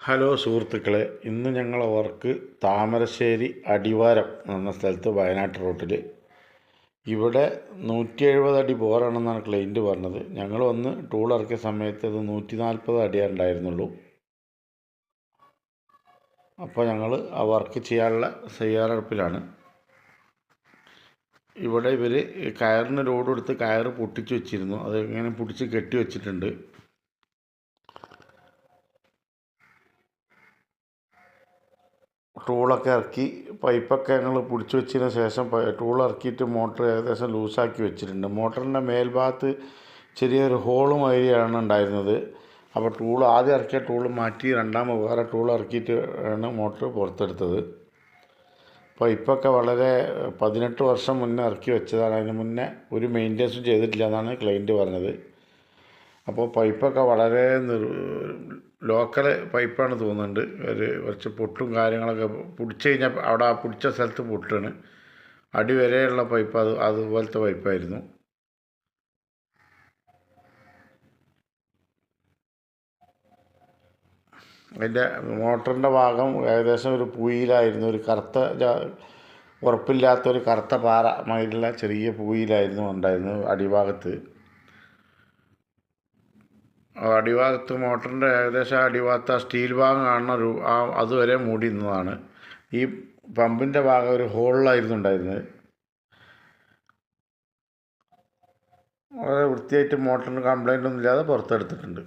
Hello സുഹൃത്തുക്കളെ, ഇന്ന് ഞങ്ങളെ വർക്ക് താമരശ്ശേരി അടിവാരം എന്ന സ്ഥലത്ത് വയനാട്ട് റൂട്ടിൽ. ഇവിടെ 170 അടി ബോറാണെന്നാണ് ക്ലൈൻറ്റ് പറഞ്ഞത്. ഞങ്ങൾ വന്ന് ടൂൾ ഇറക്കിയ സമയത്ത് അത് 140 അടിയേ ഉണ്ടായിരുന്നുള്ളൂ. അപ്പോൾ ഞങ്ങൾ ആ വർക്ക് ചെയ്യാനുള്ള തയ്യാറെടുപ്പിലാണ്. ഇവിടെ ഇവർ കയറിന് ലോഡ് കൊടുത്ത് കയറ് പൊട്ടിച്ച് വെച്ചിരുന്നു. അത് ഇങ്ങനെ പിടിച്ച് കെട്ടി വെച്ചിട്ടുണ്ട്. ടൂളൊക്കെ ഇറക്കി പൈപ്പൊക്കെ ഞങ്ങൾ പിടിച്ച് വെച്ചതിന് ശേഷം ടൂൾ ഇറക്കിയിട്ട് മോട്ടർ ഏകദേശം ലൂസാക്കി വെച്ചിട്ടുണ്ട്. മോട്ടറിൻ്റെ മേൽഭാഗത്ത് ചെറിയൊരു ഹോള് മാതിരിയാണ് ഉണ്ടായിരുന്നത്. അപ്പോൾ ആദ്യം ഇറക്കിയ ടൂൾ മാറ്റി വേറെ ടൂൾ ഇറക്കിയിട്ട് ആണ് മോട്ടർ പുറത്തെടുത്തത്. പൈപ്പൊക്കെ വളരെ 18 വർഷം മുന്നേ ഇറക്കി വെച്ചതാണ്. അതിന് മുന്നേ ഒരു മെയിൻ്റെനൻസും ചെയ്തിട്ടില്ല എന്നാണ് ക്ലൈൻറ്റ് പറഞ്ഞത്. അപ്പോൾ പൈപ്പൊക്കെ വളരെ ലോക്കൽ പൈപ്പാണ് തോന്നുന്നുണ്ട്. കുറച്ച് പൊട്ടും കാര്യങ്ങളൊക്കെ പിടിച്ച് കഴിഞ്ഞാൽ അവിടെ ആ പിടിച്ച സ്ഥലത്ത് പൊട്ടാണ്. അടി വരെയുള്ള പൈപ്പ് അതുപോലത്തെ പൈപ്പായിരുന്നു. അതിൻ്റെ മോട്ടറിൻ്റെ ഭാഗം ഏകദേശം ഒരു പൂയിലായിരുന്നു. ഒരു ഉറപ്പില്ലാത്തൊരു കറുത്ത പാറ മാതിരിയുള്ള ചെറിയ പൂയിലായിരുന്നു ഉണ്ടായിരുന്നത് അടിഭാഗത്ത്. മോട്ടറിൻ്റെ ഏകദേശം അടിഭാഗത്ത് ആ സ്റ്റീൽ ഭാഗം കാണുന്ന അതുവരെ മൂടി നിന്നതാണ്. ഈ പമ്പിൻ്റെ ഭാഗം ഒരു ഹോളിലായിരുന്നു ഉണ്ടായിരുന്നത്. വളരെ വൃത്തിയായിട്ട് മോട്ടറിന് കംപ്ലൈൻ്റ് ഒന്നും ഇല്ലാതെ പുറത്തെടുത്തിട്ടുണ്ട്.